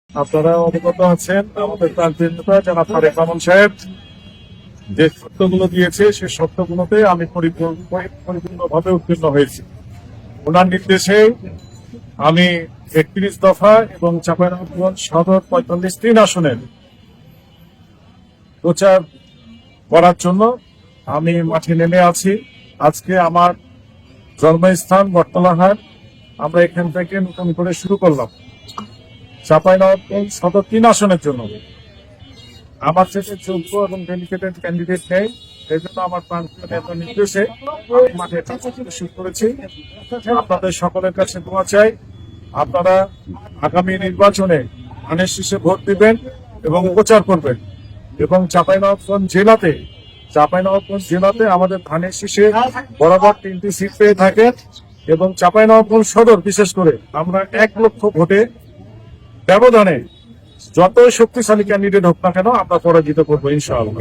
আপনারা অবগত আছেন আমাদের প্রান্তীয় নেতা জনাব তারেক রহমান সাহেব যে সত্যগুলো দিয়েছে সেই সত্যগুলোতে আমি পরিপূর্ণভাবে উত্তীর্ণ হয়েছি। ওনার নির্দেশে আমি ৩১ দফা এবং চাঁপাইনবাবগঞ্জ সদর ৪৫ আসনের প্রচার করার জন্য আমি মাঠে নেমে আছি। আজকে আমার জন্মস্থান বটতলাহাট, আমরা এখান থেকে নতুন করে শুরু করলাম চাঁপাইনবাবগঞ্জ সদর ৩ আসনের জন্য। আমার থেকে যোগ্য এবং ডেডিকেটেড ক্যান্ডিডেট নেই, এই জন্য আমার প্রান্তীয় নেতার নির্দেশে আমি মাঠে শুরু করেছি। আপনাদের সকলের কাছে দোয়া চাই, আপনারা আগামী নির্বাচনে ধানের শীষে ভোট দিবেন এবং প্রচার করবেন। এবং চাঁপাইনবাবগঞ্জ জেলাতে আমাদের ধানের শীষে বরাবর 3টি সিট পেয়ে থাকে এবং চাঁপাইনবাবগঞ্জ সদর বিশেষ করে আমরা 1 লক্ষ ভোটে ব্যবধানে যত শক্তিশালী ক্যান্ডিডেট হোক না কেন আমরা পরাজিত করবো ইনশাআল্লাহ।